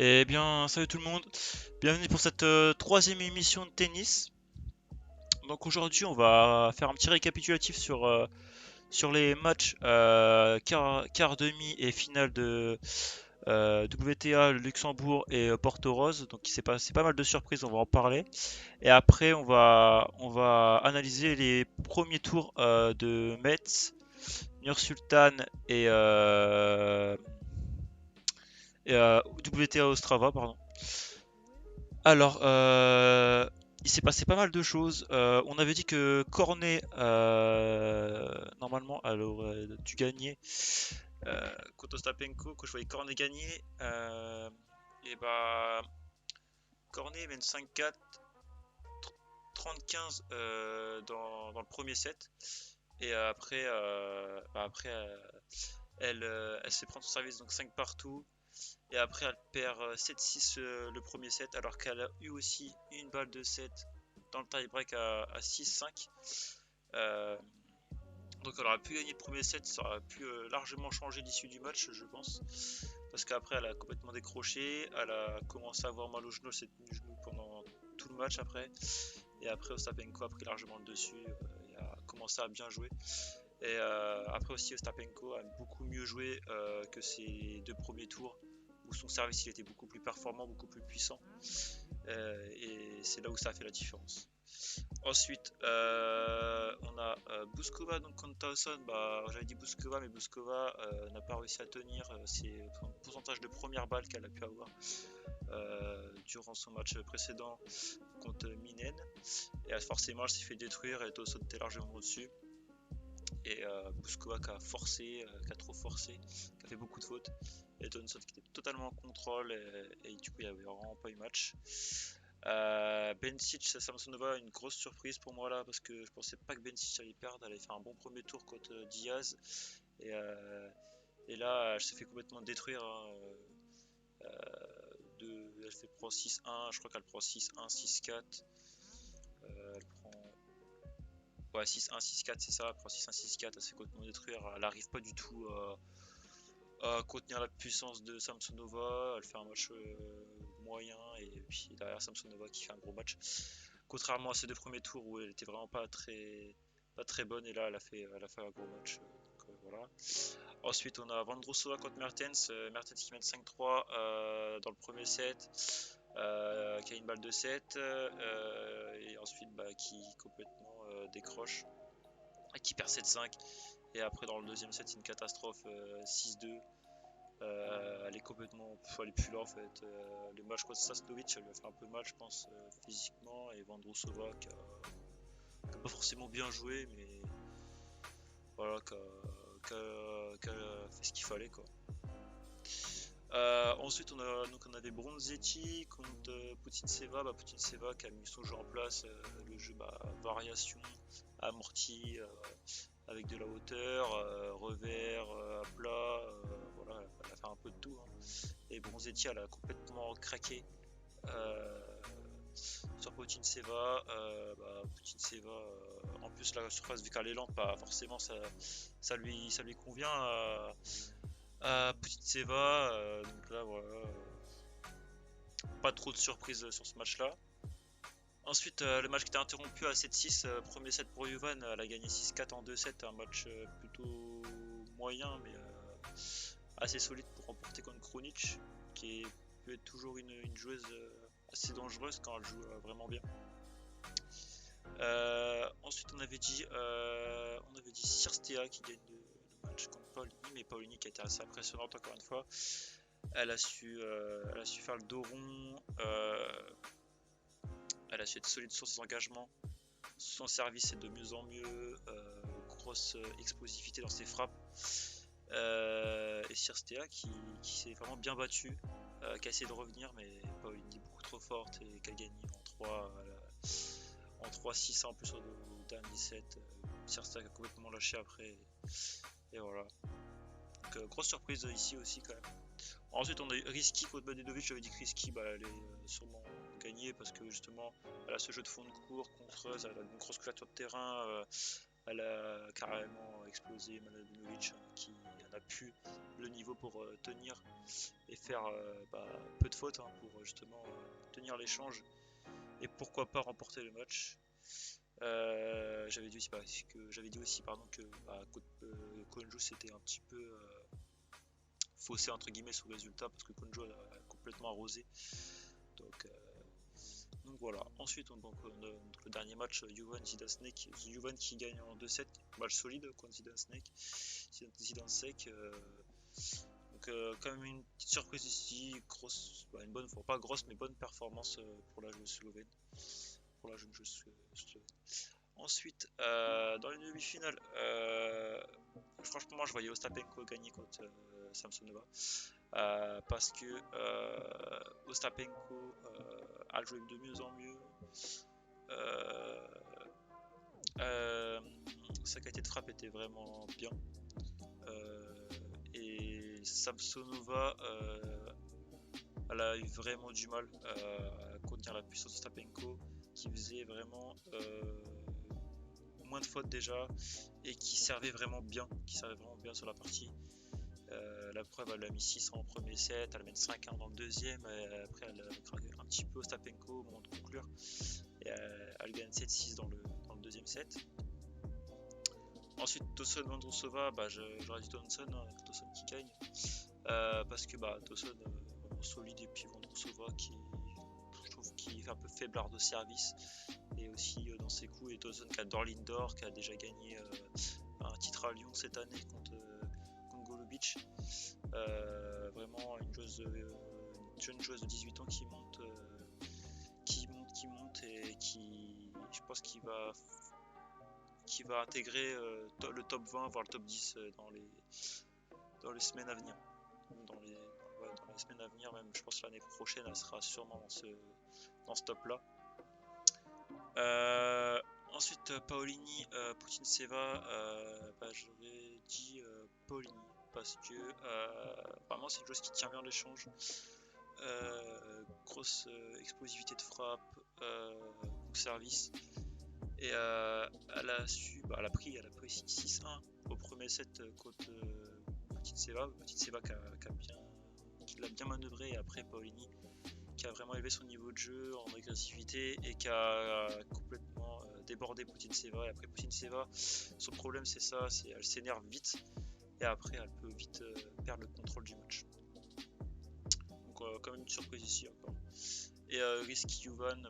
Eh bien, salut tout le monde, bienvenue pour cette troisième émission de tennis. Donc aujourd'hui, on va faire un petit récapitulatif sur les matchs quart, demi et finale de WTA, le Luxembourg et Porto Rose. Donc il s'est passé pas mal de surprises, on va en parler. Et après, on va analyser les premiers tours de Metz, Nur-Sultan et WTA Ostrava, pardon. Alors, il s'est passé pas mal de choses. On avait dit que Cornet, normalement, elle aurait dû gagner contre Ostapenko, que je voyais Cornet gagner. Et bah, Cornet mène 5-4, 30-15 dans le premier set. Et après, elle se fait prendre son service, donc 5 partout. Et après, elle perd 7-6 le premier set, alors qu'elle a eu aussi une balle de 7 dans le tie-break à 6-5. Euh, donc elle aurait pu gagner le premier set, ça aurait pu largement changer l'issue du match, je pense. Parce qu'après, elle a complètement décroché, elle a commencé à avoir mal au genou, elle s'est tenue le genou pendant tout le match après. Et après, Ostapenko a pris largement le dessus et a commencé à bien jouer. Et après aussi, Ostapenko a beaucoup mieux joué que ses deux premiers tours, où son service il était beaucoup plus performant, beaucoup plus puissant. Et c'est là où ça a fait la différence. Ensuite, on a Bouskova donc contre Towson. Bah, j'avais dit Bouskova, mais Bouskova n'a pas réussi à tenir. C'est le pourcentage de première balle qu'elle a pu avoir durant son match précédent contre Minen. Et forcément, elle s'est fait détruire et Towson était largement au-dessus. Et Bouskova qui a forcé, qui a trop forcé, qui a fait beaucoup de fautes. Et Johnson qui était totalement en contrôle et du coup il n'y avait vraiment pas eu match. Bencic, Samsonova, une grosse surprise pour moi là parce que je pensais pas que Bencic allait perdre. Elle avait fait un bon premier tour contre Diaz et, euh, et là elle s'est fait complètement détruire. Hein. Elle fait prend 6-1, je crois qu'elle prend 6-1, 6-4. Elle prend ouais, 6-1, 6-4, c'est ça. Elle prend 6-1, 6-4, elle se fait complètement détruire. Elle n'arrive pas du tout à contenir la puissance de Samsonova. Elle fait un match moyen et puis derrière Samsonova qui fait un gros match. Contrairement à ses deux premiers tours où elle était vraiment pas très bonne et là elle a fait un gros match. Voilà. Ensuite on a Vondrousova contre Mertens. Mertens qui mène 5-3 dans le premier set. Qui a une balle de 7 et ensuite qui complètement décroche et qui perd 7-5 et après dans le deuxième set c'est une catastrophe 6-2. Elle est complètement. Elle est plus là en fait. Le match contre Sasnovic, elle lui a fait un peu mal, je pense, physiquement. Et Vondrousova qui a pas forcément bien joué, mais voilà, qui a fait ce qu'il fallait quoi. Ensuite, on avait Bronzetti contre Putintseva. Putintseva qui a mis son jeu en place, le jeu variation, amorti, avec de la hauteur, revers, à plat, voilà, elle a fait un peu de tout. Hein. Et Bronzetti, elle a complètement craqué euh, sur Putintseva, en plus la surface vu qu'elle est lente, forcément ça lui convient à Putintseva. Donc là, voilà, pas trop de surprises sur ce match-là. Ensuite, le match qui était interrompu à 7-6, premier set pour Juvan, elle a gagné 6-4 en 2 sets, un match plutôt moyen, mais assez solide pour remporter contre Krunic, qui peut être toujours une joueuse assez dangereuse quand elle joue vraiment bien. Ensuite, on avait dit Cirstea qui gagne le match contre Paulini, mais Paulini qui a été assez impressionnante encore une fois. Elle a su faire le dos rond, elle a su être solide sur ses engagements. Son service est de mieux en mieux, grosse explosivité dans ses frappes. Et Cirstea qui s'est vraiment bien battu, qui a essayé de revenir, mais Paulini beaucoup trop forte et qui a gagné en 3-6 en plus au dernier set. Cirstea qui a complètement lâché après. Et voilà. Donc, grosse surprise ici aussi quand même. Ensuite, on a eu Risky contre Mladenovic. J'avais dit que Risky, elle est sûrement gagnée parce que justement, elle a ce jeu de fond de cours, contreuse, elle a une grosse couverture de terrain, elle a carrément explosé Mladenovic qui en a pu le niveau pour tenir et faire peu de fautes pour justement tenir l'échange et pourquoi pas remporter le match. J'avais dit aussi pardon que Konjo s'était un petit peu faussé entre guillemets sous le résultat parce que Konjo a complètement arrosé. Donc voilà. Ensuite donc, le dernier match, Juvan Zidane Snake, Juvan qui gagne en 2-7, match solide contre Zidane Snake. Zidane Snake. Donc quand même une petite surprise ici, grosse, une bonne, pas grosse mais bonne performance pour la joueuse slovène. Ensuite, dans les demi-finales, franchement, moi je voyais Ostapenko gagner contre Samsonova parce que Ostapenko a joué de mieux en mieux. Sa qualité de frappe était vraiment bien. Et Samsonova, elle a eu vraiment du mal à contenir la puissance de Ostapenko qui faisait vraiment moins de fautes déjà et qui servait vraiment bien sur la partie. La preuve, elle a mis 6 en premier set, elle mène 5-1 dans le deuxième, et après elle a craqué un petit peu Ostapenko au moment de conclure et elle gagne 7-6 dans le deuxième set. Ensuite Toson Vondrousova, j'aurais dit Toson qui gagne parce que Toson solide et puis Vondrousova qui je trouve qui est un peu faiblard de service et aussi dans ses coups, et Toson qui adore l'indoor, qui a déjà gagné un titre à Lyon cette année contre Golubic. Vraiment une jeune joueuse de 18 ans qui monte et qui je pense qu'il va intégrer le top 20 voire le top 10 dans les semaines à venir. Dans les semaines à venir, même je pense que l'année prochaine elle sera sûrement dans ce top là. Ensuite Paolini, Putintseva, j'aurais dit Paolini parce que vraiment c'est une joueuse qui tient bien l'échange, grosse explosivité de frappe, bon service, et elle a pris 6-1 au premier set contre Putintseva qui l'a bien manœuvré, et après Paolini qui a vraiment élevé son niveau de jeu en agressivité et qui a complètement débordé Putintseva. Et après Putintseva, son problème c'est elle s'énerve vite et après elle peut vite perdre le contrôle du match. Donc quand même une surprise ici encore. Et Risky Juvan,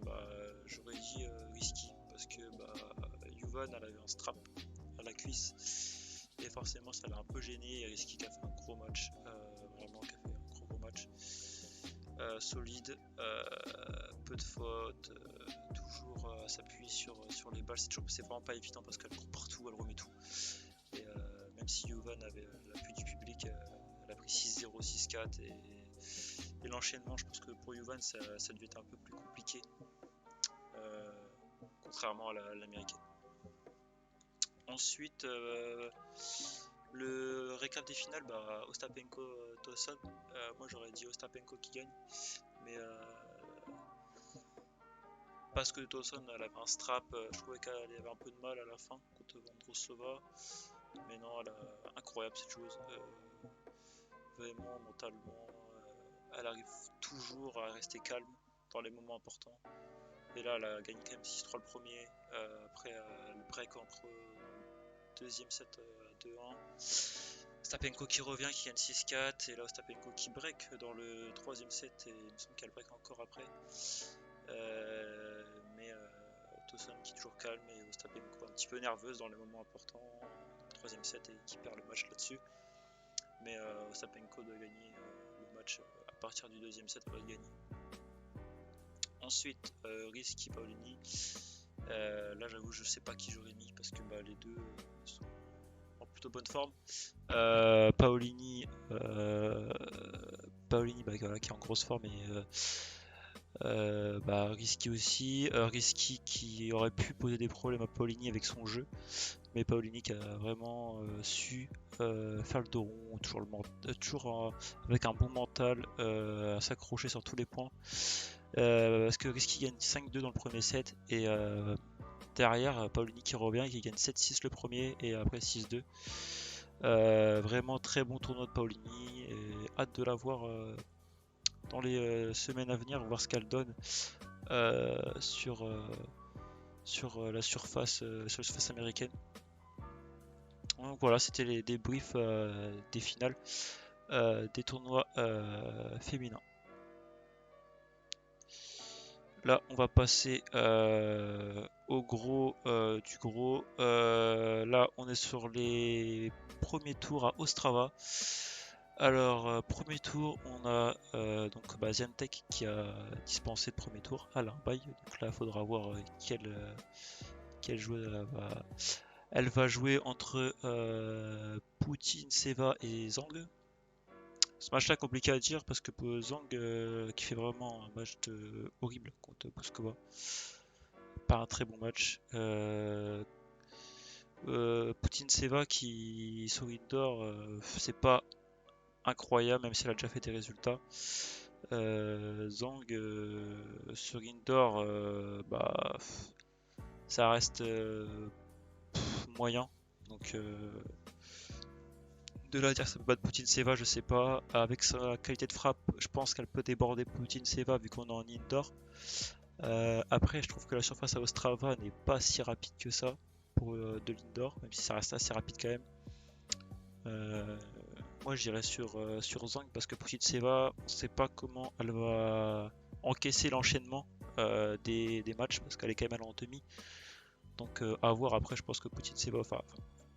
j'aurais dit Risky parce que Juvan elle avait un strap à la cuisse et forcément ça l'a un peu gêné, et Risky qui a fait un gros match, vraiment qui a fait un gros match. Solide, peu de fautes, toujours s'appuie sur les balles, c'est vraiment pas évident parce qu'elle court partout, elle remet tout. Et même si Juvan avait l'appui du public, elle a pris 6-0, 6-4 et l'enchaînement, je pense que pour Juvan ça devait être un peu plus compliqué, contrairement à l'américaine. Ensuite, le récap des finales, Ostapenko Toson, moi j'aurais dit Ostapenko qui gagne, mais parce que Toson elle avait un strap, je trouvais qu'elle avait un peu de mal à la fin contre Vondrousova, mais non, elle a incroyable cette joueuse, vraiment mentalement, elle arrive toujours à rester calme dans les moments importants, et là elle a gagné quand même 6-3 le premier, après le break entre deuxième set 2-1, Ostapenko qui revient, qui gagne 6-4, et là Ostapenko qui break dans le troisième set, et il me semble qu'elle break encore après, mais Toson qui est toujours calme, et Ostapenko un petit peu nerveuse dans les moments importants dans le troisième set et qui perd le match là-dessus, mais Ostapenko doit gagner le match à partir du deuxième set, elle doit gagner. Ensuite Risky Paolini, là j'avoue je sais pas qui j'aurais mis parce que les deux sont en plutôt bonne forme. Paolini qui est en grosse forme, et Risky aussi, Risky qui aurait pu poser des problèmes à Paolini avec son jeu, mais Paolini qui a vraiment su faire le dos rond, toujours avec un bon mental, à s'accrocher sur tous les points, parce que Risky gagne 5-2 dans le premier set, et derrière, Paolini qui revient et qui gagne 7-6 le premier et après 6-2. Vraiment très bon tournoi de Paolini et hâte de la voir dans les semaines à venir, voir ce qu'elle donne sur la surface américaine. Donc voilà, c'était les débriefs des finales des tournois féminins. Là, on va passer au gros du gros. Là, on est sur les premiers tours à Ostrava. Alors, premier tour, on a donc Ziantec qui a dispensé le premier tour à l'Arbaï. Donc là, il faudra voir quel joueur elle va jouer entre Poutine, Seva et Zhang. Ce match-là compliqué à dire parce que Zhang qui fait vraiment un match horrible contre Puskova. Pas un très bon match. Poutine Seva qui sur indoor c'est pas incroyable même si elle a déjà fait des résultats. Zhang sur indoor ça reste moyen. Donc de là à dire que ça peut battre Poutine Seva, je sais pas. Avec sa qualité de frappe, je pense qu'elle peut déborder Poutine Seva vu qu'on est en indoor. Après, je trouve que la surface à Ostrava n'est pas si rapide que ça pour de l'indoor, même si ça reste assez rapide quand même. Moi, j'irais sur Zhang parce que Poutine Seva, on sait pas comment elle va encaisser l'enchaînement des matchs parce qu'elle est quand même en demi. Donc à voir. Après, je pense que Poutine Seva,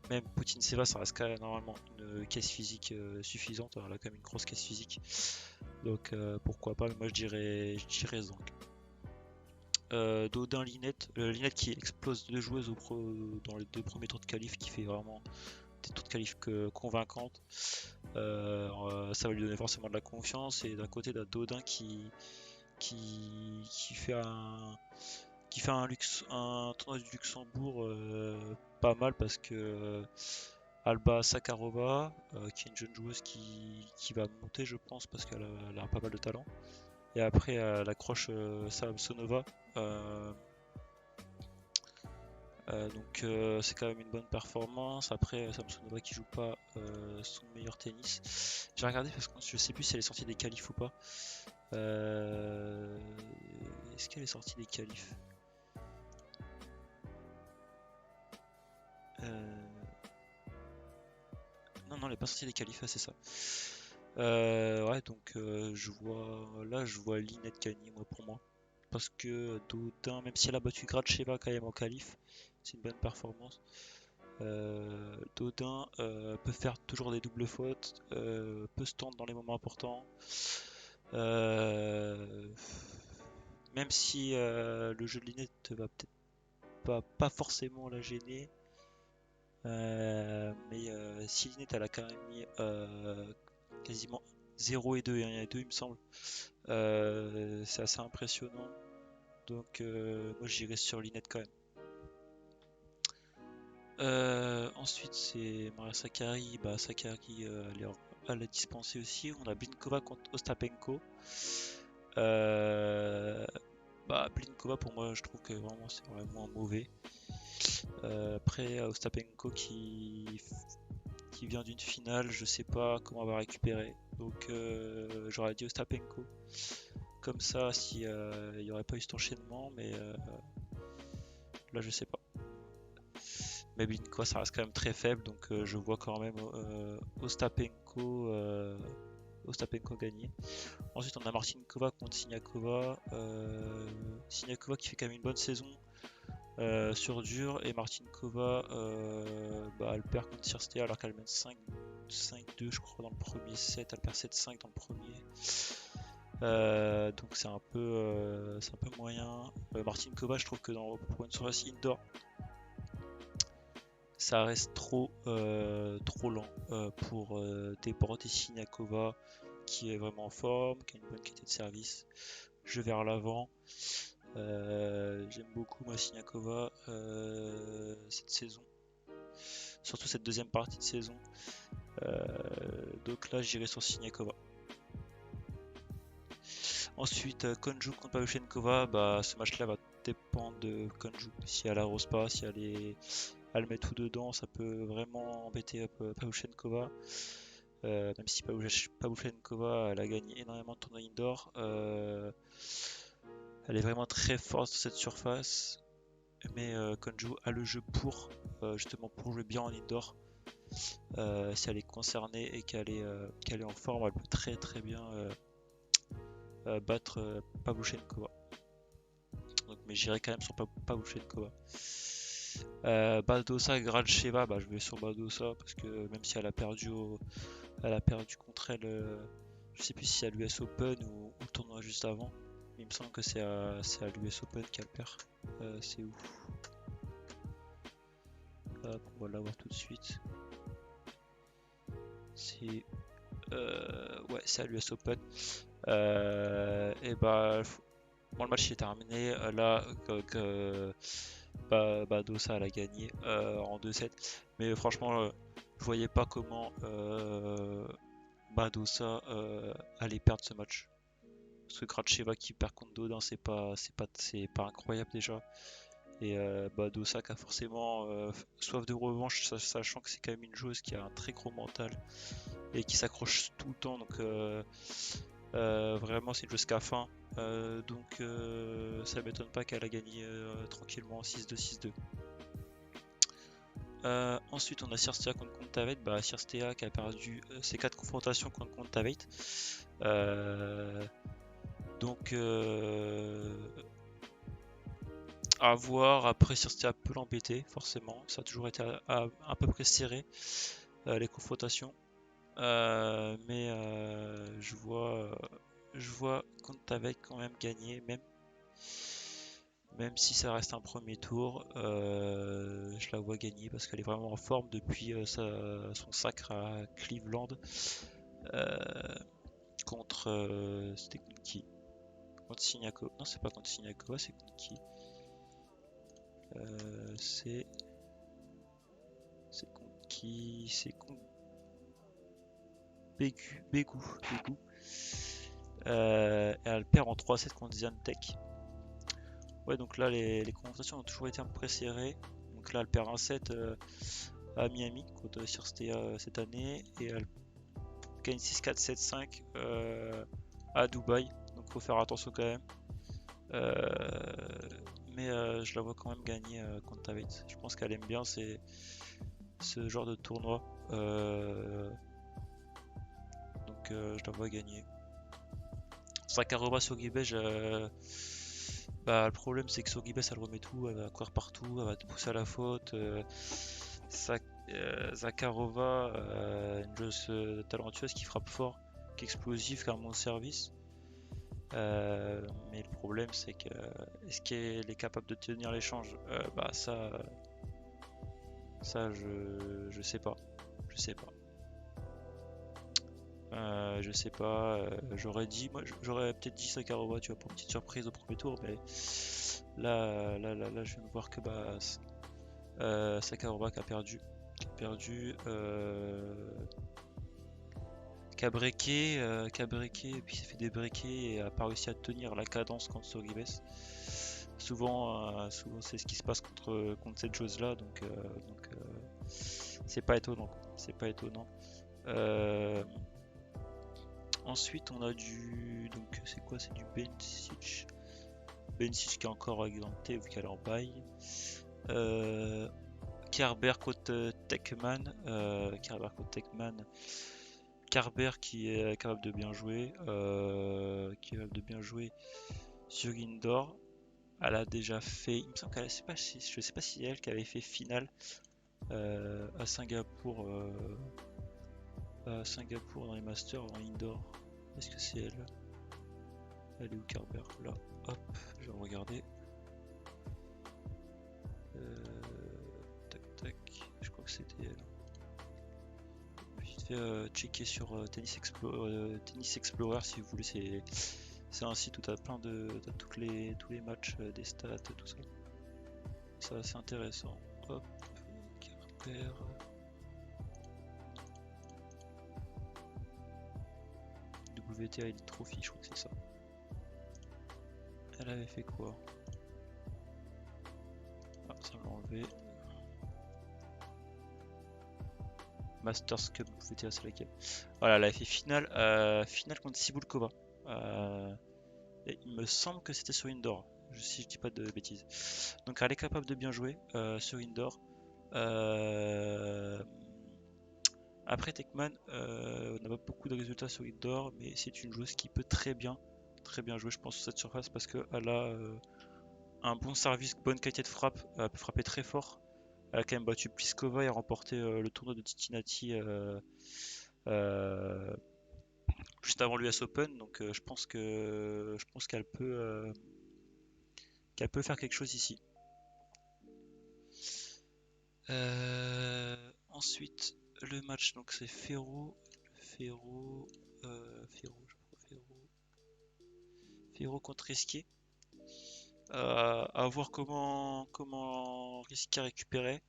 même Poutine Seva, ça reste quand même normalement une caisse physique suffisante. Elle a quand même une grosse caisse physique. Donc pourquoi pas, mais moi je dirais Zhang. Dodin Linette, Linette qui explose deux joueuses dans les deux premiers tours de qualif, qui fait vraiment des tours de qualif convaincantes. Ça va lui donner forcément de la confiance. Et d'un côté, t'as Dodin qui fait un tournoi du Luxembourg pas mal parce que Alba Sakharova, qui est une jeune joueuse qui va monter, je pense, parce qu'elle a pas mal de talent. Et après, elle accroche Samsonova. Donc c'est quand même une bonne performance. Après, Samsonova qui joue pas son meilleur tennis. J'ai regardé parce que je sais plus si elle est sortie des qualifs ou pas. Est-ce qu'elle est sortie des qualifs? Non, elle est pas sortie des qualifs, c'est ça. Ouais, donc je vois Linette gagner pour moi. Parce que Dodin, même si elle a battu Gracheva quand même en qualif, c'est une bonne performance. Dodin peut faire toujours des doubles fautes, peut se tendre dans les moments importants. Même si le jeu de Linette va peut-être pas forcément la gêner. Mais si Linette elle a quand même mis quasiment 0 et 2 et 1 et 2 il me semble. C'est assez impressionnant. Donc moi j'irai sur Linette quand même. Ensuite c'est Maria Sakkari. Sakkari elle a dispensé aussi. On a Blinkova contre Ostapenko. Blinkova pour moi je trouve que vraiment c'est vraiment mauvais. Après Ostapenko qui vient d'une finale, je sais pas comment elle va récupérer. Donc j'aurais dit Ostapenko. Comme ça, si il n'y aurait pas eu cet enchaînement, mais là je sais pas. Mais Blinkova ça reste quand même très faible, donc je vois quand même Ostapenko gagner. Ensuite on a Martinkova contre Siniakova. Siniakova qui fait quand même une bonne saison sur dur, et Martinkova elle perd contre Cirstea alors qu'elle mène 5-2 je crois dans le premier set, elle perd 7-5 dans le premier. Donc c'est un peu moyen. Martinkova je trouve que pour une surface indoor ça reste trop lent pour déborder Siniakova qui est vraiment en forme, qui a une bonne qualité de service, jeu vers l'avant. J'aime beaucoup Siniakova cette saison, surtout cette deuxième partie de saison. Donc là j'irai sur Siniakova. Ensuite Konjuk contre Pavlyuchenkova, ce match là va dépend de Konju. Si elle arrose pas, si elle met tout dedans, ça peut vraiment embêter Pavlyuchenkova. Même si Pavlyuchenkova elle a gagné énormément de tournois indoor, elle est vraiment très forte sur cette surface. Mais Konju a le jeu pour justement pour jouer bien en indoor. Si elle est concernée et qu'elle est en forme, elle peut très bien battre Pavlyuchenkova. Donc, mais j'irai quand même sur Pavlyuchenkova. Badosa, Gralcheva, je vais sur Badosa parce que même si elle a perdu contre elle, je sais plus si c'est à l'US Open ou le tournoi juste avant. Il me semble que c'est à l'US Open qu'elle perd. C'est où? Hop, on va l'avoir tout de suite. C'est ouais, c'est à l'US Open. Et bon, le match est terminé. Là, Badosa elle a gagné en 2-7. Mais franchement, je voyais pas comment Badosa allait perdre ce match. Parce que Gracheva qui perd contre Dodin, c'est pas incroyable déjà. Et Badosa qui a forcément soif de revanche, sachant que c'est quand même une joueuse qui a un très gros mental et qui s'accroche tout le temps. Donc vraiment, c'est une joueuse qui a faim. Donc ça m'étonne pas qu'elle a gagné tranquillement 6-2, 6-2. Ensuite, on a Cirstea contre Kontaveit. Cirstea qui a perdu ses 4 confrontations contre Kontaveit. Donc, à voir. Après, Cirstea peut l'embêter, forcément. Ça a toujours été à peu près serré, les confrontations. Mais je vois Kontaveit quand même gagner, même si ça reste un premier tour. Je la vois gagner parce qu'elle est vraiment en forme depuis son sacre à Cleveland contre c'était contre qui? Contre Siniakova. Non, c'est pas contre Siniakova, c'est contre qui? C'est contre qui? C'est contre Begu. Elle perd en 3-7 contre Ziantec. Ouais, donc là, les confrontations ont toujours été un peu préserrées. Donc là, elle perd un set à Miami contre Cirstea cette année. Et elle gagne 6-4, 7-5 à Dubaï. Donc faut faire attention quand même. Mais je la vois quand même gagner contre Taveit. Je pense qu'elle aime bien ce genre de tournoi. Donc je la vois gagner. Zakharova sur Gibej, le problème c'est que sur Gibej elle remet tout, elle va courir partout, elle va te pousser à la faute. Zakharova, une joueuse talentueuse qui frappe fort, qui est explosive, qui a un bon service. Mais le problème c'est que est-ce qu'elle est capable de tenir l'échange? Ça je sais pas. Je sais pas, j'aurais peut-être dit Zakharova, tu vois, pour une petite surprise au premier tour, mais là je viens de voir que Zakharova qui a perdu, qui a breaké, et puis s'est fait débreaker et a pas réussi à tenir la cadence contre Sogibes. Souvent c'est ce qui se passe contre cette chose là, donc c'est pas étonnant. Ensuite, on a donc c'est quoi? C'est du Bencic. Bencic qui est encore exempté vu qu'elle est en bail. Kerber contre Tekman. Kerber qui est capable de bien jouer. Sur indoor. Elle a déjà fait. Il me semble qu'elle, je sais pas si c'est elle qui avait fait finale à Singapour. Dans les Masters en indoor. Est-ce que c'est elle? Elle est où Kerber? Là, hop, je vais regarder. Tac, je crois que c'était elle. Vite fait checker sur Tennis Explorer si vous voulez. C'est un site où tu as plein t'as tous les matchs, des stats, tout ça. C'est assez intéressant. Hop, Kerber. WTA Elite Trophy, je crois que c'est ça. Elle avait fait quoi? Ça m'a enlevé. Masters Cup, vous pouvez tirer, c'est laquelle? Voilà, elle a fait finale, finale contre Cibulkova. Et il me semble que c'était sur indoor, si je dis pas de bêtises. Donc elle est capable de bien jouer sur indoor. Après Tekman, on n'a pas beaucoup de résultats sur indoor, mais c'est une joueuse qui peut très bien jouer, je pense, sur cette surface parce qu'elle a un bon service, bonne qualité de frappe, elle peut frapper très fort. Elle a quand même battu Pliskova et remporté le tournoi de Cincinnati euh, juste avant l'US Open, donc je pense qu'elle peut faire quelque chose ici. Ensuite, le match, donc c'est Ferro, Ferro contre Risqué. À voir comment Risqué récupérer.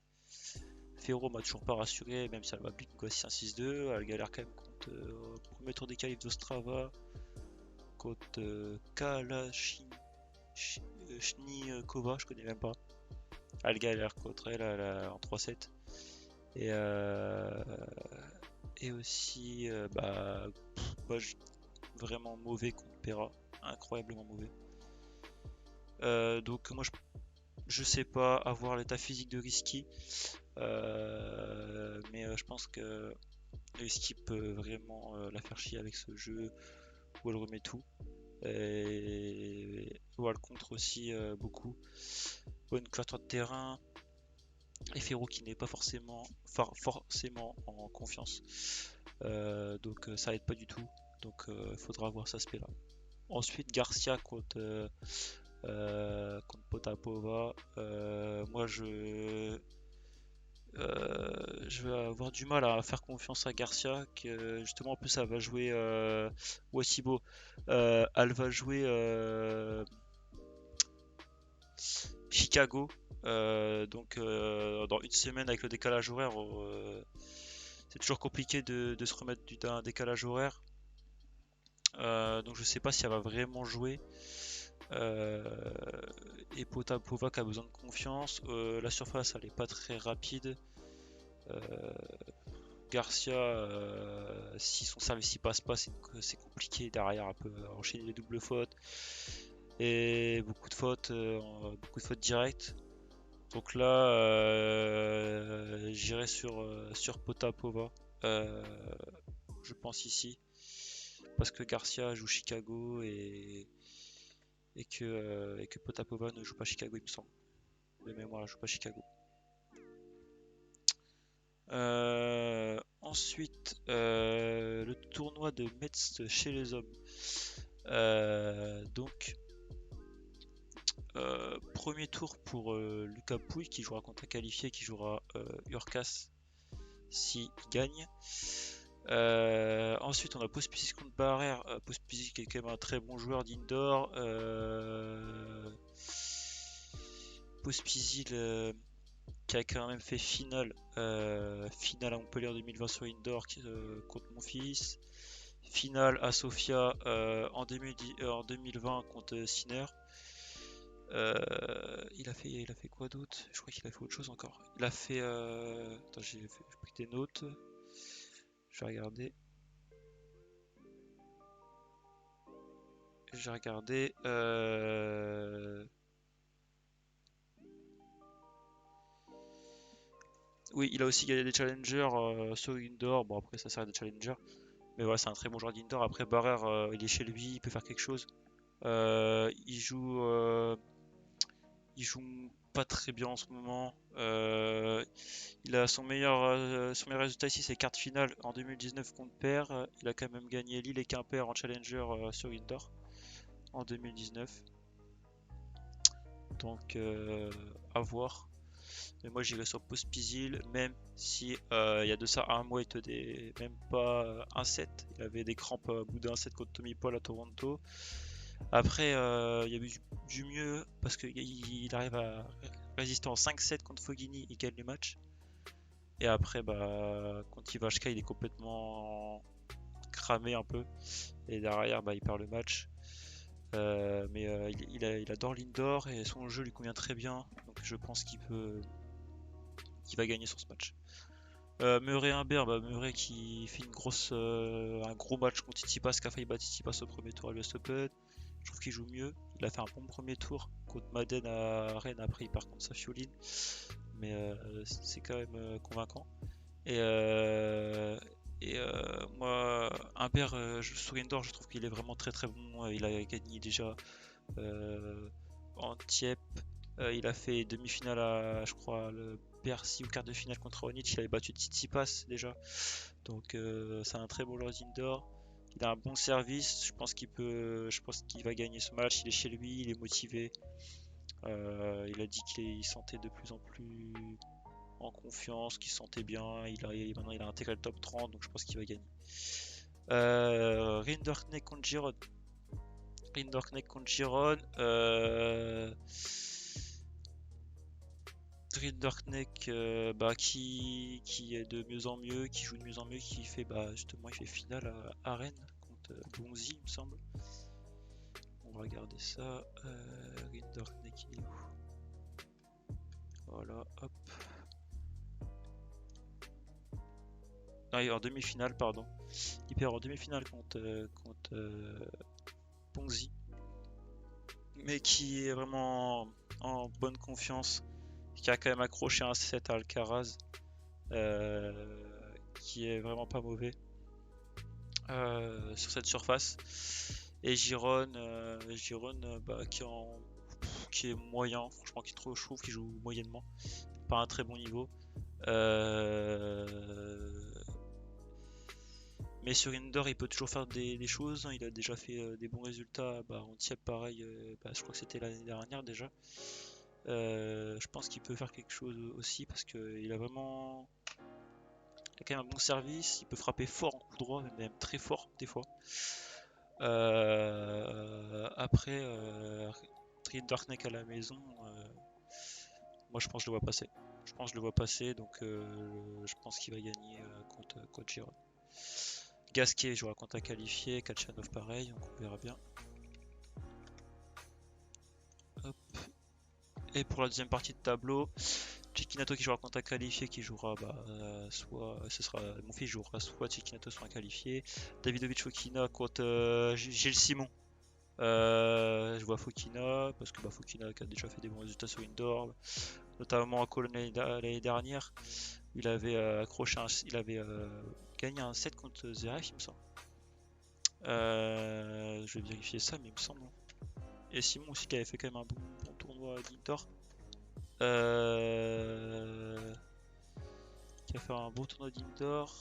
Ferro m'a toujours pas rassuré, même si elle m'a beat quoi, 6-1-6-2. Elle galère quand même contre premier tour des qualifs d'Ostrava, contre Kalashnikova, je connais même pas. Elle galère contre elle, en 3-7. Et aussi, vraiment mauvais contre Pera, incroyablement mauvais. Donc moi je sais pas avoir l'état physique de Risky, mais je pense que Risky peut vraiment la faire chier avec ce jeu où elle remet tout et où elle contre aussi beaucoup. Bonne couverture de terrain. Et Ferro qui n'est pas forcément en confiance. Donc ça aide pas du tout. Donc il faudra voir cet aspect là. Ensuite Garcia contre Potapova. Moi je vais avoir du mal à faire confiance à Garcia, que justement en plus elle va jouer Wasibo. Elle va jouer Chicago. Donc dans une semaine avec le décalage horaire, c'est toujours compliqué de se remettre d'un décalage horaire. Donc je sais pas si elle va vraiment jouer. Et Potapova qui a besoin de confiance. La surface elle est pas très rapide. Garcia, si son service y passe pas, c'est compliqué. Derrière, elle peut enchaîner les doubles fautes et beaucoup de fautes directes. Donc là, j'irai sur Potapova, je pense ici, parce que Garcia joue Chicago et que Potapova ne joue pas Chicago, il me semble. De mémoire, elle joue pas Chicago. Ensuite, le tournoi de Metz chez les hommes. Donc, premier tour pour Lucas Pouille qui jouera contre un qualifié, qui jouera Urcas s'il gagne. Ensuite, on a Pospisil contre Barrère. Pospisil qui est quand même un très bon joueur d'indoor. Pospisil qui a quand même fait finale à Montpellier 2020 sur indoor contre mon fils. Finale à Sofia en 2020 contre Sinner. Il a fait quoi d'autre? Je crois qu'il a fait autre chose encore. Il a fait. Attends, j'ai pris des notes. Je vais regarder. Oui, il a aussi gagné des challengers sur indoor. Bon, après, ça sert à des challengers. Mais voilà, c'est un très bon joueur d'indoor. Après, Barrère, il est chez lui, il peut faire quelque chose. Il joue pas très bien en ce moment. Il a son meilleur résultat ici, c'est quart de finale en 2019 contre Per. Il a quand même gagné Lille et Quimper en challenger sur indoor en 2019. Donc à voir. Mais moi j'irai sur Pospisil, même si il y a de ça un mois il tenait même pas un set. Il avait des crampes au bout d'un set contre Tommy Paul à Toronto. Après il y a eu du mieux parce qu'il arrive à résister en 5-7 contre Fognini, il gagne le match. Et après contre Ivashka il est complètement cramé un peu. Et derrière il perd le match. Il adore l'indoor et son jeu lui convient très bien. Donc je pense qu'il va gagner sur ce match. Murray Humbert, Murray qui fait un gros match contre Tsitsipas, qui a failli battre Tsitsipas au premier tour à l'US Open. Je trouve qu'il joue mieux. Il a fait un bon premier tour contre Madden à Rennes. Après, il part contre Safioline. Mais c'est quand même convaincant. Et, euh, Moi, Humbert, sur indoor, je trouve qu'il est vraiment très très bon. Il a gagné déjà en Tiep. Il a fait demi-finale à, je crois, le Bercy ou quart de finale contre Raonic. Il avait battu Tsitsipas déjà. Donc c'est un très beau joueur d'indoor. Il a un bon service. Je pense qu'il va gagner ce match. Il est chez lui, il est motivé. Il a dit qu'il sentait de plus en plus en confiance, qu'il se sentait bien. Maintenant, il a intégré le top 30, donc je pense qu'il va gagner. Rinderknecht contre Giron. Rinderknecht contre Giron. Rinderknecht qui est de mieux en mieux, qui joue de mieux en mieux, qui fait justement il fait finale à Rennes contre Bonzi, il me semble. On va regarder ça. Rinderknecht il est où? Voilà, hop. Non, il est en demi-finale, pardon. Il perd en demi-finale contre Bonzi, mais qui est vraiment en bonne confiance, qui a quand même accroché un 7 à Alcaraz, qui est vraiment pas mauvais sur cette surface. Et Giron, qui est moyen, franchement, qui est trop chaud, qui joue moyennement, pas un très bon niveau. Mais sur indoor, il peut toujours faire des choses, hein. Il a déjà fait des bons résultats en Tiep, pareil. Je crois que c'était l'année dernière déjà. Je pense qu'il peut faire quelque chose aussi parce qu'il a vraiment. Il a quand même un bon service. Il peut frapper fort en coup droit, même très fort des fois. Après, Darkneck à la maison, moi je pense que je le vois passer. Je pense que je le vois passer, donc je pense qu'il va gagner contre Giron. Gasquet jouera contre un qualifié, Kachanov pareil, donc on verra bien. Hop. Et pour la deuxième partie de tableau, Cecchinato qui jouera contre un qualifié, qui jouera soit ce sera mon fils jouera soit Cecchinato soit un qualifié. Davidovich Fokina contre Gilles Simon. Je vois Fokina parce que Fokina qui a déjà fait des bons résultats sur indoor, notamment à Cologne l'année dernière. Il avait il avait gagné un set contre Zverev, il me semble. Je vais vérifier ça, mais il me semble. Et Simon aussi qui avait fait quand même un bon tournoi d'indoor. Qui a fait un bon tournoi d'indoor.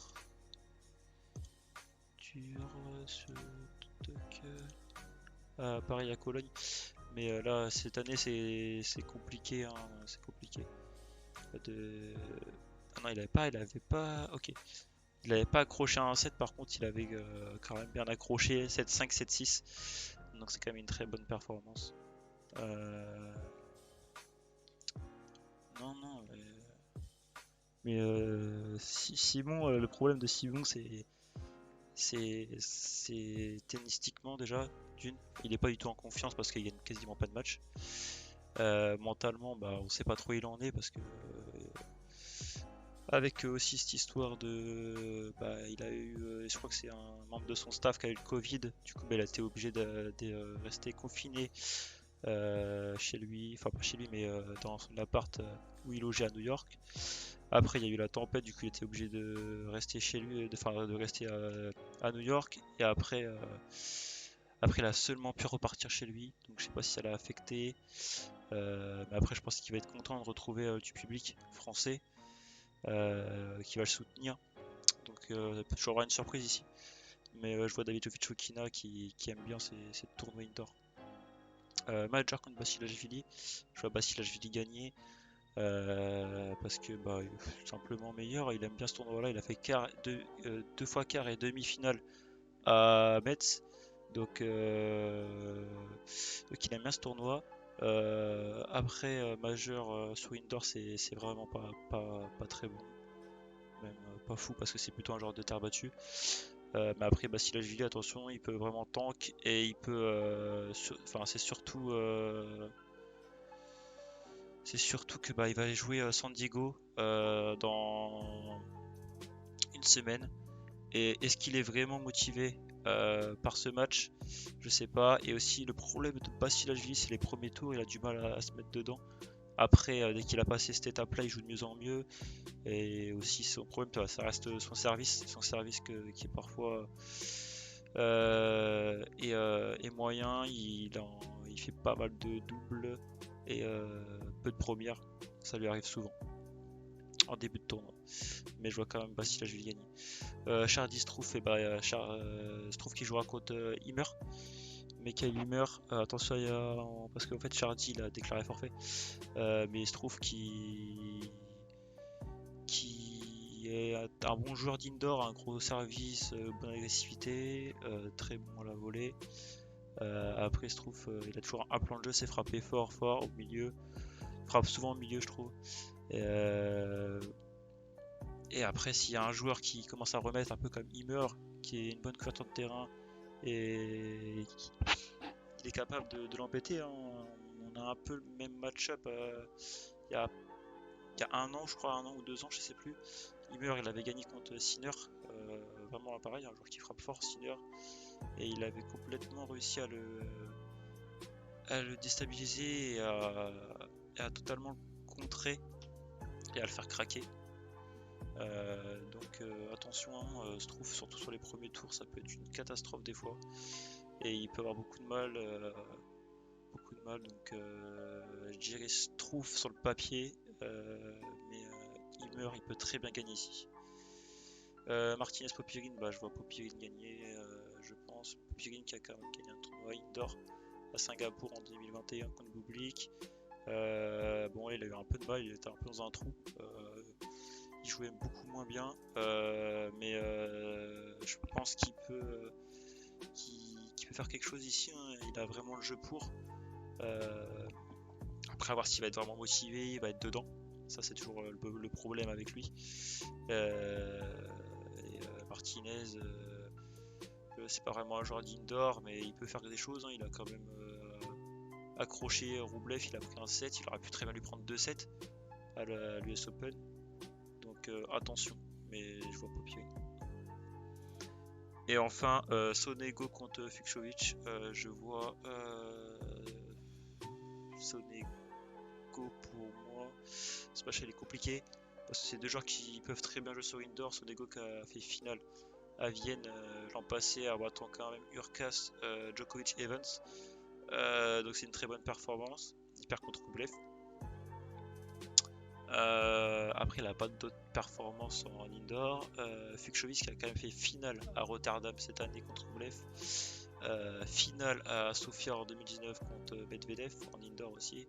Pareil à Cologne. Mais là, cette année, c'est compliqué, hein, c'est compliqué. Ah non, il avait pas. Ok. Il avait pas accroché un 7, par contre, il avait quand même bien accroché 7-5, 7-6. Donc c'est quand même une très bonne performance. Non, non, mais Simon, le problème de Simon, c'est tennistiquement déjà. D'une, il est pas du tout en confiance parce qu'il gagne quasiment pas de match. Mentalement, on sait pas trop où il en est parce que avec aussi cette histoire il a eu, je crois que c'est un membre de son staff qui a eu le Covid. Du coup, il a été obligé de rester confiné chez lui, enfin pas chez lui, mais dans son appart où il logeait à New York. Après, il y a eu la tempête, du coup, il était obligé de rester chez lui, de rester à New York. Et après, il a seulement pu repartir chez lui, donc je sais pas si ça l'a affecté. Mais après, je pense qu'il va être content de retrouver du public français qui va le soutenir. Donc, il peut toujours avoir une surprise ici. Mais je vois David Fokina qui aime bien ces tournois indoor. Manager contre Basilashvili, je vois Basilashvili gagner. Parce que tout simplement meilleur, il aime bien ce tournoi là, il a fait deux fois quart et demi-finale à Metz, donc il aime bien ce tournoi. Après majeur sur indoor, c'est vraiment pas très bon, même pas fou parce que c'est plutôt un genre de terre battue. Mais après, Basilashvili, attention, il peut vraiment tank et il peut. Enfin, c'est surtout que il va jouer San Diego dans une semaine. Et est-ce qu'il est vraiment motivé par ce match? Je sais pas. Et aussi, le problème de Basilashvili, c'est les premiers tours, il a du mal à se mettre dedans. Après, dès qu'il a passé cette étape-là, il joue de mieux en mieux. Et aussi, son problème, ça reste son service qui est parfois est moyen. Il fait pas mal de doubles et peu de premières. Ça lui arrive souvent en début de tournoi. Mais je vois quand même Basilashvili gagner. Chardy Struff, Struff qui jouera contre Himmer. Michael Himmer, attention parce qu'en fait Chardy il a déclaré forfait. Mais il se trouve qui est un bon joueur d'indoor, un gros service, bonne agressivité, très bon à la volée. Après il se trouve il a toujours un plan de jeu, c'est frapper fort au milieu, frappe souvent au milieu je trouve. Et après s'il y a un joueur qui commence à remettre un peu comme Himmer, qui est une bonne couverture de terrain et il est capable de l'embêter, hein. On a un peu le même match-up il y a un an, je crois, un an ou 2 ans, je sais plus. Himmer, il avait gagné contre Sinner, vraiment pareil, un joueur qui frappe fort, Sinner, et il avait complètement réussi à le déstabiliser et à totalement le contrer et à le faire craquer. Donc attention, hein, se trouve surtout sur les premiers tours, ça peut être une catastrophe des fois, et il peut avoir beaucoup de mal. Donc je dirais Struff sur le papier, mais Himmer il peut très bien gagner ici. Martinez Popirine, je vois Popirine gagner, je pense. Popirine qui a quand même gagné un tournoi indoor à Singapour en 2021 contre Bublik. Bon, il a eu un peu de mal, il était un peu dans un trou. Il jouait beaucoup moins bien, mais je pense qu'il peut faire quelque chose ici, hein. Il a vraiment le jeu pour. Après, à voir s'il va être vraiment motivé, il va être dedans. Ça, c'est toujours le problème avec lui. Martinez, c'est pas vraiment un joueur d'indoor, mais il peut faire des choses, hein. Il a quand même accroché Roublev, il a pris un set, il aurait pu très bien lui prendre 2 sets à l'US Open. Donc attention, mais je vois pas pire. Et enfin, Sonego contre Fucsovics, je vois Sonego pour moi. Ce match il est compliqué parce que c'est deux joueurs qui peuvent très bien jouer sur indoor. Sonego qui a fait finale à Vienne l'an passé en battant quand même Urkas, Djokovic, Evans. Donc c'est une très bonne performance. Il perd contre Rublev. Après il n'a pas d'autres performances en indoor. Fucsovics qui a quand même fait finale à Rotterdam cette année contre Rublev. Finale à Sofia en 2019 contre Medvedev en indoor aussi.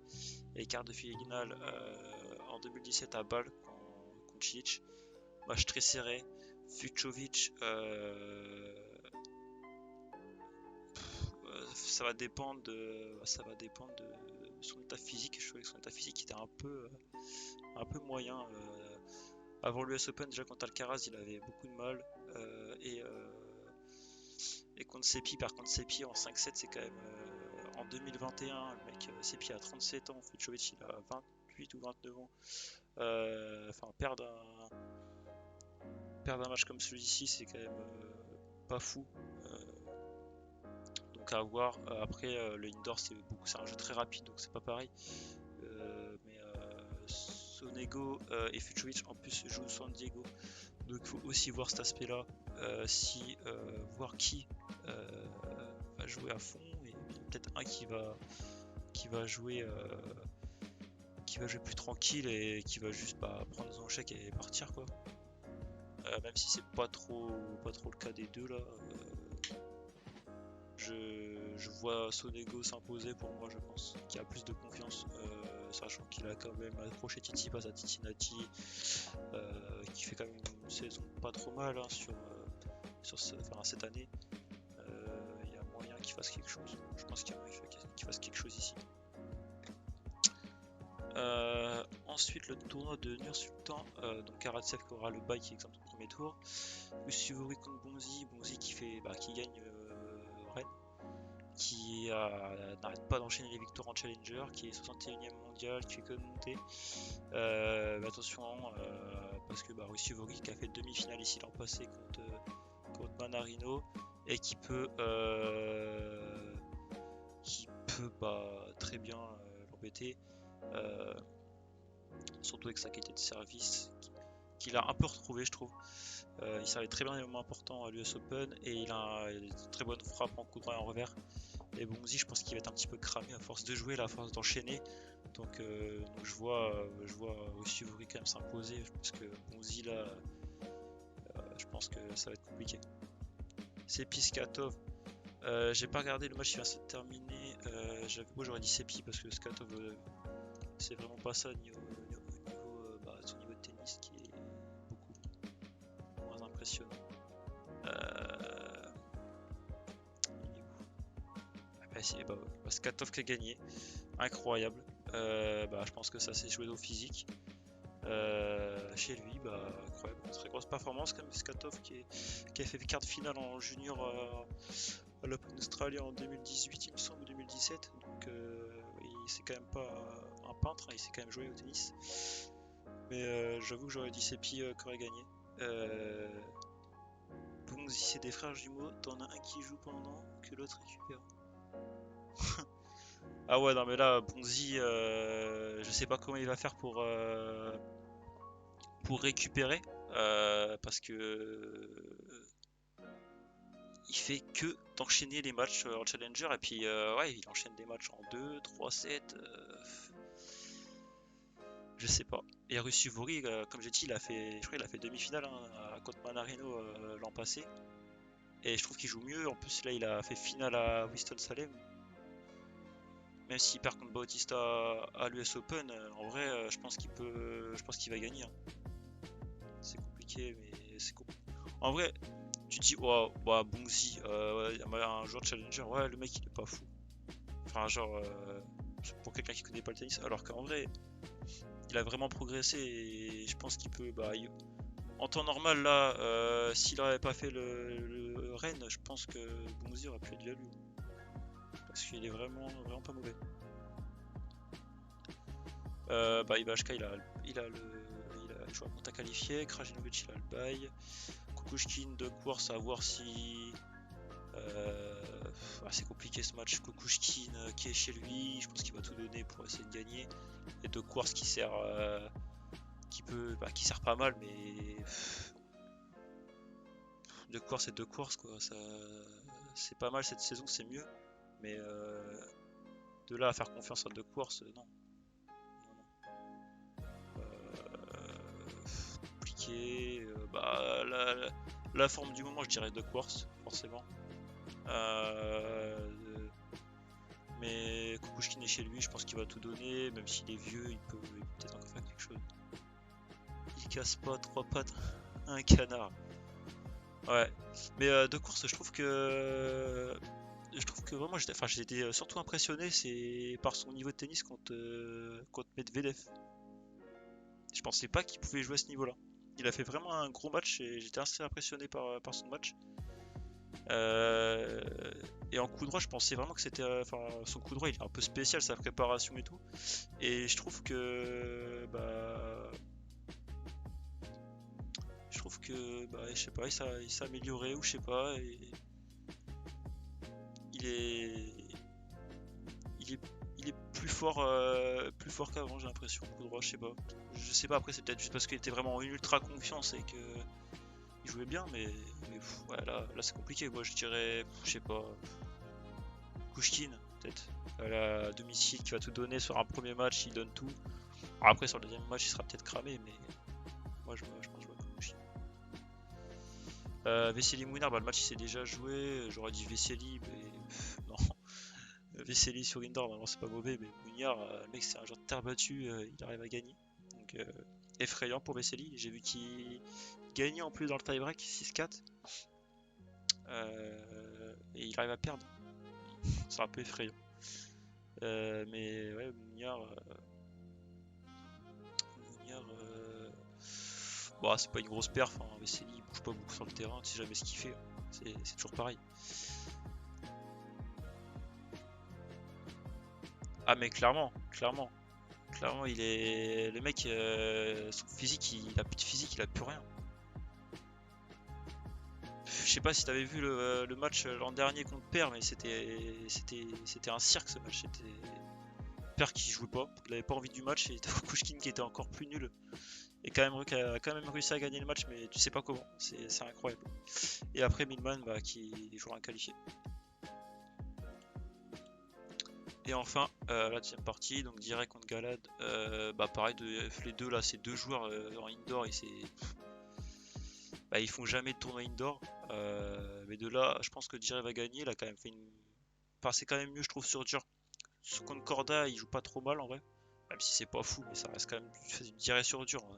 Et quart de finale en 2017 à Bâle contre Cilic. Match très serré. Fucsovics, ça va dépendre de son état physique. Je trouvais que son état physique était un peu moyen. Avant l'US Open, déjà contre Alcaraz, il avait beaucoup de mal. Et contre Sepi, par contre, Sepi en 5-7, c'est quand même en 2021. Le mec, Sepi a 37 ans, Fucsovics il a 28 ou 29 ans. Enfin, perdre un match comme celui-ci, c'est quand même pas fou. Donc à voir. Après, le indoor, c'est un jeu très rapide, donc c'est pas pareil. Mais Sonego et Fucsovics en plus jouent San Diego. Donc il faut aussi voir cet aspect-là. Voir qui va jouer à fond et peut-être un qui va jouer plus tranquille et qui va juste prendre son chèque et partir quoi. Même si c'est pas trop le cas des deux là. Je vois Sonego s'imposer pour moi, je pense, qui a plus de confiance, sachant qu'il a quand même accroché Tsitsipas à Cincinnati, qui fait quand même une saison pas trop mal hein, cette année. Il y a moyen qu'il fasse quelque chose. Je pense qu'il y a moyen qu'il fasse quelque chose ici. Ensuite, le tournoi de Nursultan, donc Karatsev qui aura le bail qui est exemple au premier tour. Usuvori contre Bonzi, Bonzi qui gagne Rennes, qui n'arrête pas d'enchaîner les victoires en Challenger, qui est 61e mondial, qui fait que monter. Attention, parce que Usuvori qui a fait demi-finale ici l'an passé contre Manarino, et qui peut très bien l'embêter, surtout avec sa qualité de service qu'il a un peu retrouvé, je trouve. Il servait très bien les moments importants à l'US Open, et il a une très bonne frappe en coup droit et en revers. Et Bonzi, je pense qu'il va être un petit peu cramé à force de jouer, à force d'enchaîner. Donc je vois Usuvori quand même s'imposer, parce que Bonzi là, je pense que ça va être compliqué. Sepi Skatov, j'ai pas regardé le match qui vient de se terminer. Moi j'aurais dit Sepi parce que Skatov, c'est vraiment pas ça son niveau de tennis qui est beaucoup moins impressionnant. Skatov qui a gagné, incroyable. Je pense que ça s'est joué au physique. Chez lui, incroyable, très grosse performance comme Skatov qui a fait quart de finale en junior à l'Open Australia en 2018, il me semble, ou 2017. Donc c'est quand même pas un peintre, il s'est quand même joué au tennis. Mais j'avoue que j'aurais dit Sepi qui aurait gagné. Bonzi, c'est des frères jumeaux, t'en as un qui joue pendant que l'autre récupère. Ah ouais, non mais là, Bonzi, je sais pas comment il va faire pour récupérer, parce que il fait que d'enchaîner les matchs en Challenger, et puis il enchaîne des matchs en 2, 3, 7, je sais pas. Et Rusuvori, comme j'ai dit, je crois qu'il a fait demi-finale contre Manarino l'an passé, et je trouve qu'il joue mieux. En plus là il a fait finale à Winston-Salem, même s'il perd contre Bautista à l'US Open. En vrai, je pense qu'il va gagner, hein. C'est compliqué, mais c'est compliqué. En vrai, tu te dis, wow, Bonzi, un joueur de challenger, ouais, le mec il est pas fou. Enfin, genre, pour quelqu'un qui connaît pas le tennis, alors qu'en vrai, il a vraiment progressé, et je pense qu'il peut. En temps normal, là, s'il n'avait pas fait le Rennes, je pense que Bonzi aurait pu être déjà lui. Parce qu'il est vraiment pas mauvais. Ivashka, il a le joueur à qualifié. Krajinovic, il a le bail. Kukushkin de course, à voir si. C'est compliqué ce match. Kukushkin qui est chez lui, je pense qu'il va tout donner pour essayer de gagner. Et de course qui sert. Qui sert pas mal, mais. De course et de course, quoi. C'est pas mal cette saison, c'est mieux. Mais de là à faire confiance à de course, non. Compliqué. La forme du moment, je dirais de course, forcément. Mais Kukushkin est chez lui, je pense qu'il va tout donner, même s'il est vieux, il peut peut-être encore faire quelque chose. Il casse pas 3 pattes, un canard. Ouais, mais de course, je trouve que vraiment j'ai été surtout impressionné, c'est par son niveau de tennis contre Medvedev. Je pensais pas qu'il pouvait jouer à ce niveau-là. Il a fait vraiment un gros match et j'étais assez impressionné par son match. Et en coup droit, je pensais vraiment que c'était. Son coup droit, il est un peu spécial, sa préparation et tout. Et je trouve que. Je sais pas, il s'est amélioré, ou je sais pas. Et il est plus fort qu'avant, j'ai l'impression. Coup droit, je sais pas. Je sais pas, après, c'est peut-être juste parce qu'il était vraiment en ultra confiance et que. Il jouait bien, mais là c'est compliqué. Moi je dirais, je sais pas, Kushkin peut-être à la domicile qui va tout donner sur un premier match, il donne tout. Alors après sur le deuxième match il sera peut-être cramé, mais moi je pense que je vois Kushkin. Vesely Mouinard, le match il s'est déjà joué. J'aurais dit Vesely, mais non. Vesely sur indoor, normalement c'est pas mauvais, mais Mouinard, le mec c'est un genre de terre battue, il arrive à gagner. Donc effrayant pour Vesely. J'ai vu qu'il gagnait en plus dans le tie-break 6-4. Et il arrive à perdre. C'est un peu effrayant. Mais ouais, Mouniard, Bon, c'est pas une grosse perf, hein. Vesely il bouge pas beaucoup sur le terrain, tu sais jamais ce qu'il fait, hein. C'est toujours pareil. Ah mais clairement, il est... Le mec, son physique, il a plus de physique, il a plus rien. Je sais pas si t'avais vu le match l'an dernier contre Per, mais c'était un cirque ce match. C'était Per qui jouait pas, il avait pas envie du match et Kukushkin qui était encore plus nul et qui a quand même réussi à gagner le match, mais tu sais pas comment. C'est incroyable. Et après Milman bah, qui jouera un qualifié. Et enfin la deuxième partie, donc direct contre Galad, bah pareil, les deux là, ces deux joueurs en indoor, bah, ils font jamais de tournoi indoor. Mais de là, je pense que Direct va gagner. Il a quand même fait une. Enfin, c'est quand même mieux, je trouve, sur dur. Contre Corda, il joue pas trop mal en vrai. Même si c'est pas fou, mais ça reste quand même Direct sur dur, hein.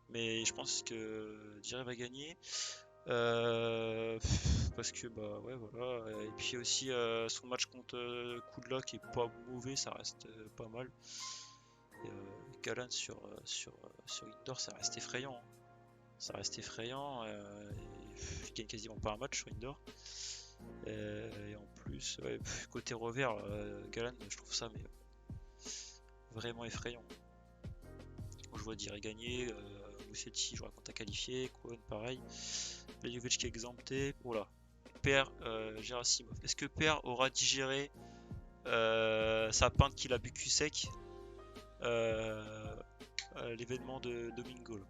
Mais je pense que Direct va gagner. Parce que bah ouais voilà. Et puis aussi son match contre Kudla qui est pas mauvais, ça reste pas mal. Et Galan sur indoor, ça reste effrayant, hein. Ça reste effrayant. Il gagne quasiment pas un match sur indoor. Et en plus, ouais, côté revers, Galan, je trouve ça mais vraiment effrayant. Je vois Direct gagner, Musetti, je raconte à qualifier, Cohen pareil, Beljovic qui est exempté. Voilà. Per Gerasimov. Est-ce que Per aura digéré sa pinte qu'il a bu cul sec l'événement de Domingo là,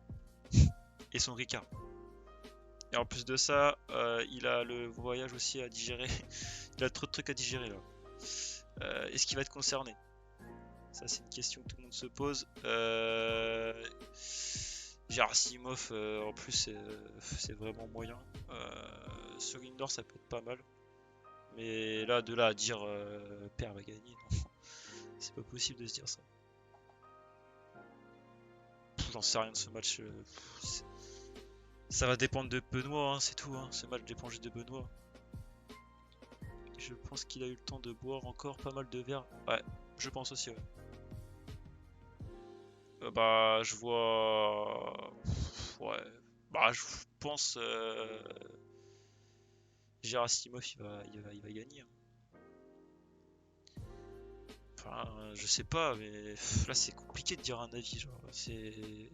et son Ricard? Et en plus de ça, il a le voyage aussi à digérer. Il a trop de trucs à digérer là. Est-ce qu'il va être concerné? Ça, c'est une question que tout le monde se pose. Gerasimov, en plus, c'est vraiment moyen. Sur Indoor, ça peut être pas mal. Mais là, de là à dire Per va gagner, non. C'est pas possible de se dire ça. J'en sais rien de ce match. Ça va dépendre de Benoît, hein, c'est tout, hein. Ce match dépend juste de Benoît. Je pense qu'il a eu le temps de boire encore pas mal de verres. Ouais, je pense aussi, ouais. Bah, je vois. Ouais. Bah, je pense. Gerasimov, il va gagner, hein. Enfin, je sais pas, mais là, c'est compliqué de dire un avis. Genre, c'est.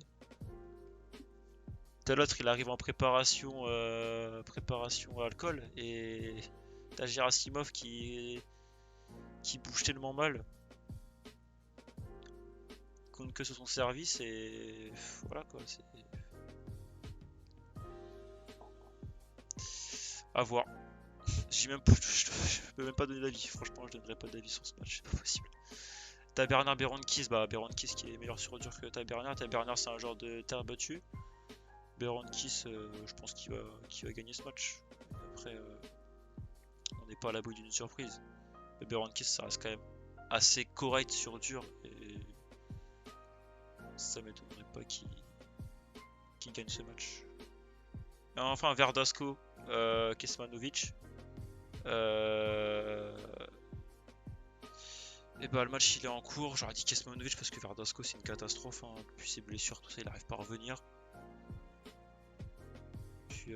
T'as l'autre, il arrive en préparation à alcool et t'as Gerasimov qui bouge tellement mal, compte que sur son service et voilà quoi. C'est à voir. Je peux même pas donner d'avis. Franchement, je donnerais pas d'avis sur ce match. C'est pas possible. T'as Bernard Berankis, bah Berankis qui est meilleur sur dur que t'as Bernard. T'as Bernard, c'est un genre de terre battue. Berankis, je pense qu'il va gagner ce match. Après, on n'est pas à l'abri d'une surprise. Mais Berankis, ça reste quand même assez correct sur dur et ça m'étonnerait pas qu'il gagne ce match. Et enfin, Verdasco, Kesmanovic. Et bah le match il est en cours, j'aurais dit Kesmanovic parce que Verdasco c'est une catastrophe, hein. Depuis ses blessures, tout ça, il arrive pas à revenir. Puis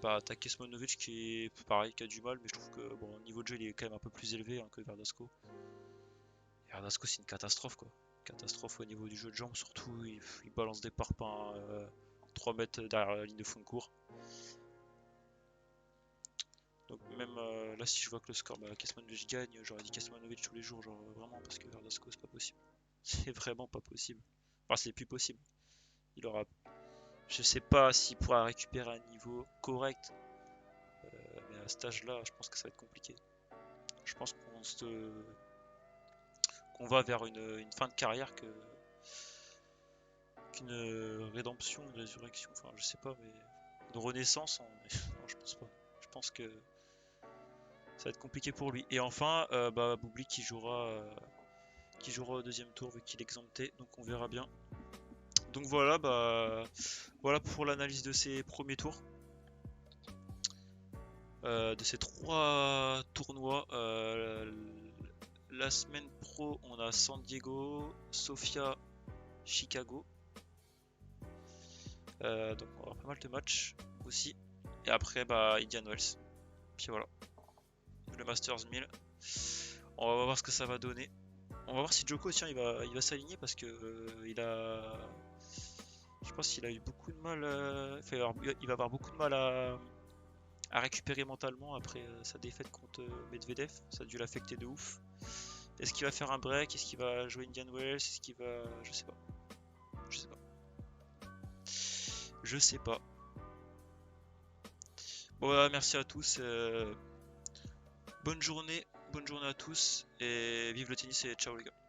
bah t'as Kesmanovic qui est pareil, qui a du mal, mais je trouve que bon, au niveau de jeu il est quand même un peu plus élevé, hein, que Verdasco. Et Verdasco c'est une catastrophe quoi. Catastrophe au niveau du jeu de jambes, surtout il balance des parpaings 3 mètres derrière la ligne de fond de cours. Donc même là si je vois que le score, bah, Kesmanovic gagne, j'aurais dit Kesmanovic tous les jours, genre vraiment parce que Verdasco c'est pas possible. C'est vraiment pas possible. Enfin c'est plus possible. Il aura. Je sais pas s'il pourra récupérer un niveau correct, mais à cet âge-là, je pense que ça va être compliqué. Je pense qu'on va vers une fin de carrière qu'une rédemption, une résurrection, enfin je sais pas, mais une renaissance, non, je pense pas. Je pense que ça va être compliqué pour lui. Et enfin, bah, Boubli qui jouera au deuxième tour vu qu'il est exempté, donc on verra bien. Donc voilà, bah voilà pour l'analyse de ces premiers tours. De ces 3 tournois. La semaine pro, on a San Diego, Sofia, Chicago. Donc on va avoir pas mal de matchs aussi. Et après, bah, Indian Wells. Puis voilà, le Masters 1000. On va voir ce que ça va donner. On va voir si Joko, tiens, il va s'aligner parce que je pense qu'il a eu beaucoup de mal. Il va avoir beaucoup de mal à récupérer mentalement après sa défaite contre Medvedev. Ça a dû l'affecter de ouf. Est-ce qu'il va faire un break? Est-ce qu'il va jouer Indian Wells? Est-ce qu'il va. Je sais pas. Je sais pas. Je sais pas. Bon, voilà, merci à tous. Bonne journée à tous. Et vive le tennis et ciao les gars.